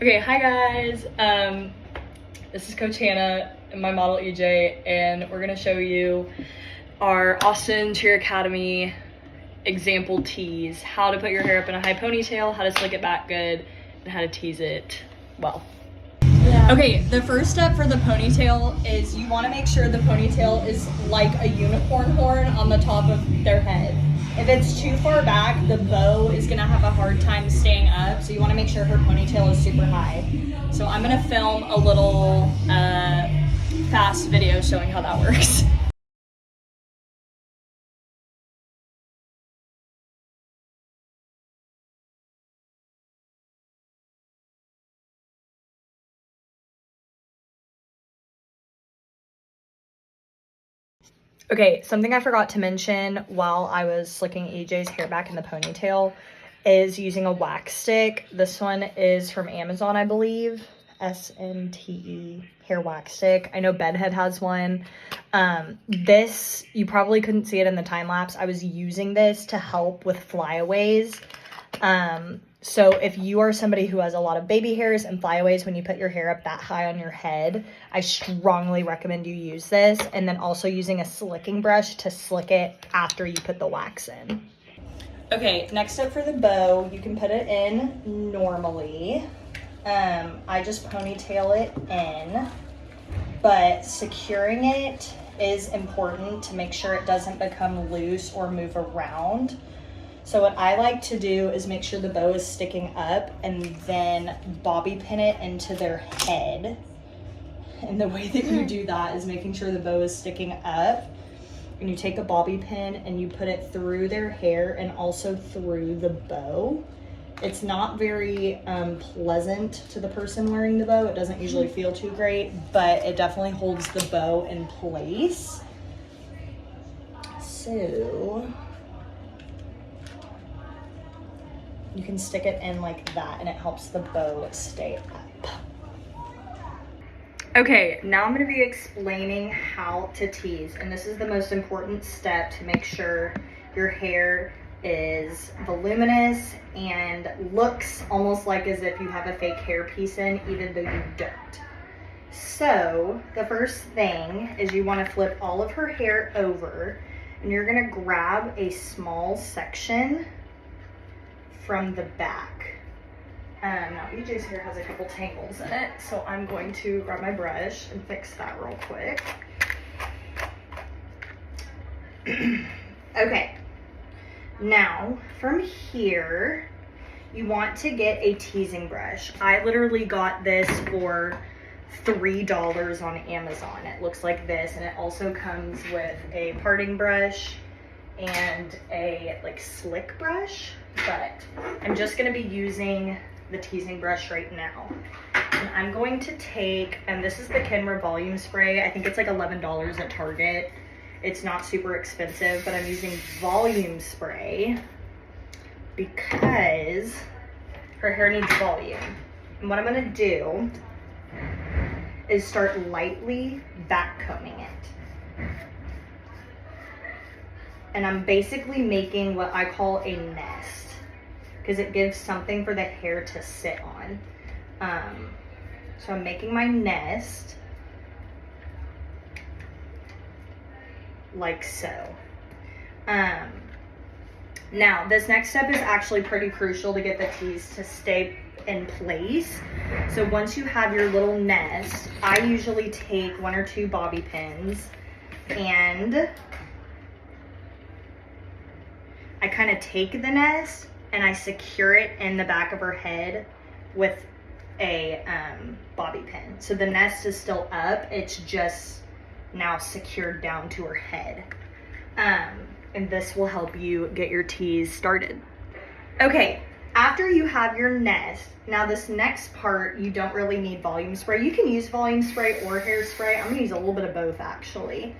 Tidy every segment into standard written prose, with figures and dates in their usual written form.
Okay, hi guys. This is Coach Hannah and my model EJ, and we're gonna show you our Austin Cheer Academy example tease: how to put your hair up in a high ponytail, how to slick it back good, and how to tease it well. Yeah. Okay, the first step for the ponytail is you want to make sure the ponytail is like a unicorn horn on the top of their head. If it's too far back, the bow is gonna have a hard time staying up, so you want to make sure her ponytail is super high. So I'm gonna film a little fast video showing how that works. Okay, something I forgot to mention while I was slicking EJ's hair back in the ponytail is using a wax stick. This one is from Amazon, I believe. SNTE hair wax stick. I know Bedhead has one. This, you probably couldn't see it in the time lapse. I was using this to help with flyaways. So if you are somebody who has a lot of baby hairs and flyaways when you put your hair up that high on your head, I strongly recommend you use this, and then also using a slicking brush to slick it after you put the wax in. Okay, next up for the bow, you can put it in normally. I just ponytail it in, but securing it is important to make sure it doesn't become loose or move around. So what I like to do is make sure the bow is sticking up and then bobby pin it into their head. And the way that you do that is making sure the bow is sticking up, and you take a bobby pin and you put it through their hair and also through the bow. It's not very pleasant to the person wearing the bow. It doesn't usually feel too great, but it definitely holds the bow in place. So you can stick it in like that and it helps the bow stay up. Okay, now I'm going to be explaining how to tease, and this is the most important step to make sure your hair is voluminous and looks almost like as if you have a fake hair piece in, even though you don't. So the first thing is you want to flip all of her hair over, and you're going to grab a small section from the back. Now EJ's hair has a couple tangles in it, so I'm going to grab my brush and fix that real quick. Okay, now from here, you want to get a teasing brush. I literally got this for $3 on Amazon. It looks like this, and it also comes with a parting brush and a like slick brush, but I'm just gonna be using the teasing brush right now. And I'm going to take, and this is the Kenra volume spray. I think it's like $11 at Target. It's not super expensive, but I'm using volume spray because her hair needs volume. And what I'm gonna do is start lightly back combing it. And I'm basically making what I call a nest, because it gives something for the hair to sit on. So I'm making my nest like so. Now this next step is actually pretty crucial to get the tease to stay in place. So once you have your little nest, I usually take 1 or 2 bobby pins and I kind of take the nest and I secure it in the back of her head with a bobby pin. So the nest is still up, it's just now secured down to her head. And this will help you get your tease started. Okay, after you have your nest, now this next part, you don't really need volume spray. You can use volume spray or hairspray. I'm gonna use a little bit of both actually.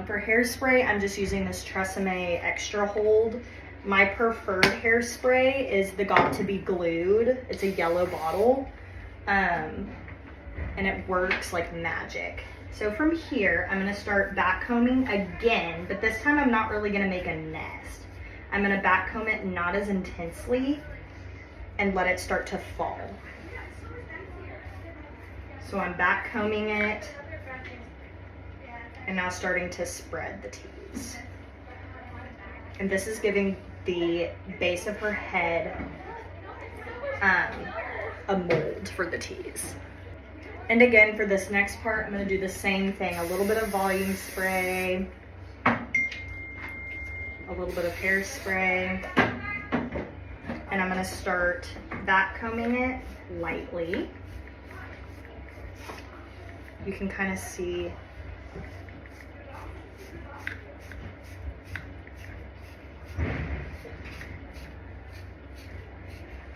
For hairspray, I'm just using this Tresemme Extra Hold. My preferred hairspray is the Got to Be Glued. It's a yellow bottle, and it works like magic. So from here, I'm gonna start back combing again, but this time I'm not really gonna make a nest. I'm gonna back comb it not as intensely and let it start to fall. So I'm back combing it and now starting to spread the tease. And this is giving the base of her head a mold for the tease. And again, for this next part, I'm gonna do the same thing. A little bit of volume spray, a little bit of hairspray, and I'm gonna start back combing it lightly. You can kind of see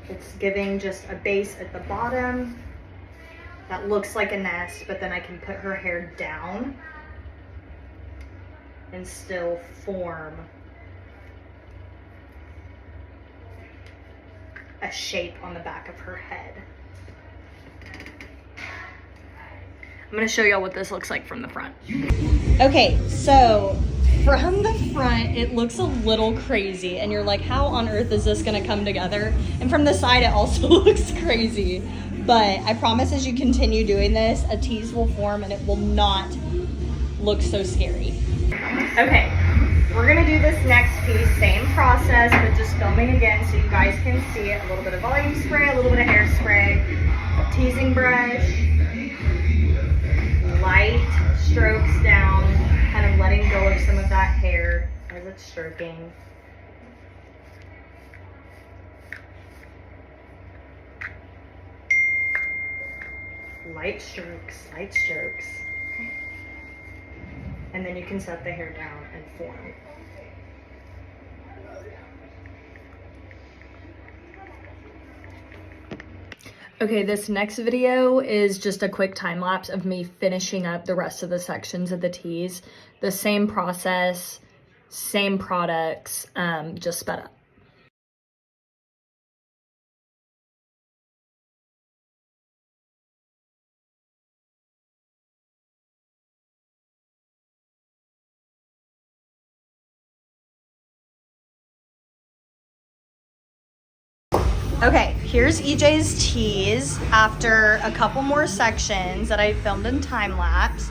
it's giving just a base at the bottom that looks like a nest, but then I can put her hair down and still form a shape on the back of her head. I'm gonna show y'all what this looks like from the front. Okay, so from the front, it looks a little crazy and you're like, how on earth is this gonna come together? And from the side, it also looks crazy. But I promise as you continue doing this, a tease will form and it will not look so scary. Okay, we're gonna do this next piece, same process, but just filming again so you guys can see it. A little bit of volume spray, a little bit of hairspray, teasing brush, light strokes down, kind of letting go of some of that hair as it's stroking. Light strokes, light strokes. And then you can set the hair down and form. Okay, this next video is just a quick time lapse of me finishing up the rest of the sections of the tease. The same process, same products, just sped up. Okay, here's EJ's tease after a couple more sections that I filmed in time lapse.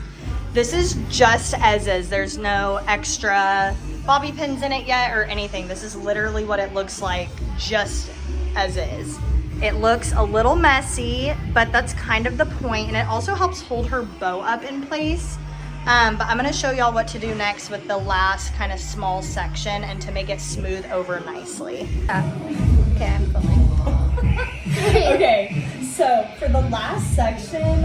This is just as is. There's no extra bobby pins in it yet or anything. This is literally what it looks like just as is. It looks a little messy, but that's kind of the point, and it also helps hold her bow up in place. But I'm gonna show y'all what to do next with the last kind of small section and to make it smooth over nicely. Okay, I'm filming. Okay, so for the last section,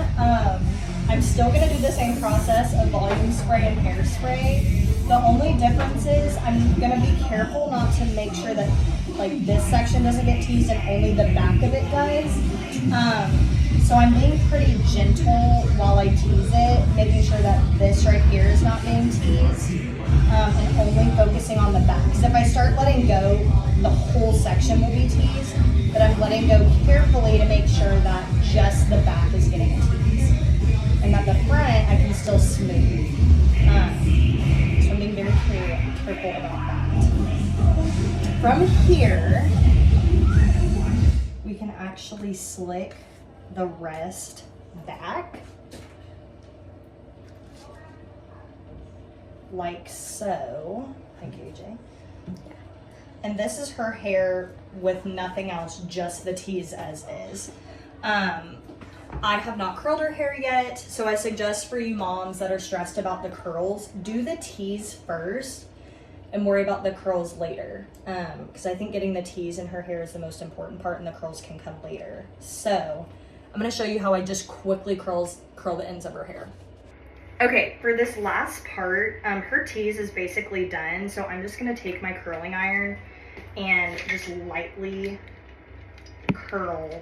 I'm still gonna do the same process of volume spray and hairspray. The only difference is I'm gonna be careful not to make sure that like this section doesn't get teased and only the back of it does. So I'm being pretty gentle while I tease it, making sure that this right here is not being teased, and only focusing on the back. Because if I start letting go, the whole section will be teased, but I'm letting go carefully to make sure that just the back is getting a tease. And at the front, I can still smooth. So I'm being very careful about that. From here, we can actually slick the rest back like so. Thank you, AJ. And this is her hair with nothing else, just the tease as is. I have not curled her hair yet, so I suggest for you moms that are stressed about the curls, do the tease first and worry about the curls later. Because I think getting the tease in her hair is the most important part and the curls can come later. So I'm gonna show you how I just quickly curl the ends of her hair. Okay, for this last part, her tease is basically done, so I'm just gonna take my curling iron and just lightly curl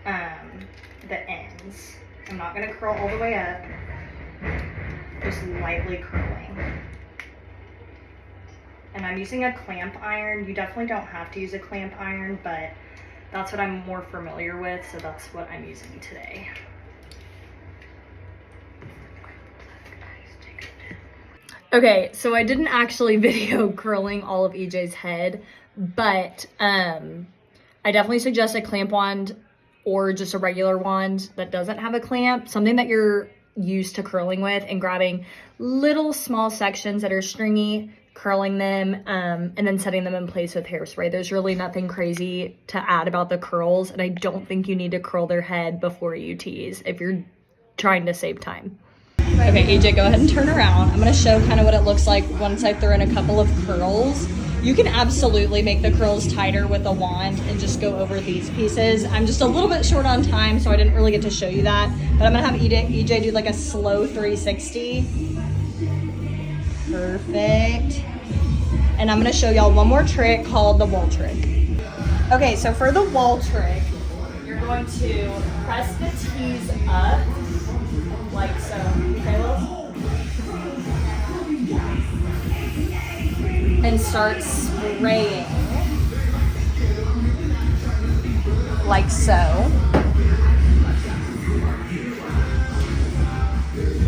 the ends. I'm not gonna curl all the way up, just lightly curling. And I'm using a clamp iron. You definitely don't have to use a clamp iron, but that's what I'm more familiar with, so that's what I'm using today. Okay, so I didn't actually video curling all of EJ's head, but I definitely suggest a clamp wand or just a regular wand that doesn't have a clamp, something that you're used to curling with, and grabbing little small sections that are stringy, curling them, and then setting them in place with hairspray. There's really nothing crazy to add about the curls, and I don't think you need to curl their head before you tease if you're trying to save time. Okay, AJ, go ahead and turn around. I'm gonna show kind of what it looks like once I throw in a couple of curls. You can absolutely make the curls tighter with a wand and just go over these pieces. I'm just a little bit short on time, so I didn't really get to show you that, but I'm gonna have EJ do like a slow 360. Perfect. And I'm gonna show y'all one more trick called the wall trick. Okay, so for the wall trick, you're going to press the tease up, like so. Okay, Will? And start spraying, like so.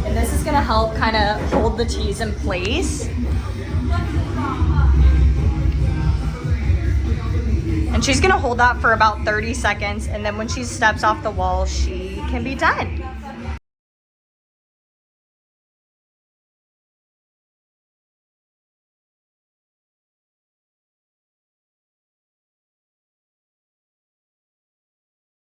And this is gonna help kind of hold the tease in place. And she's gonna hold that for about 30 seconds, and then when she steps off the wall, she can be done.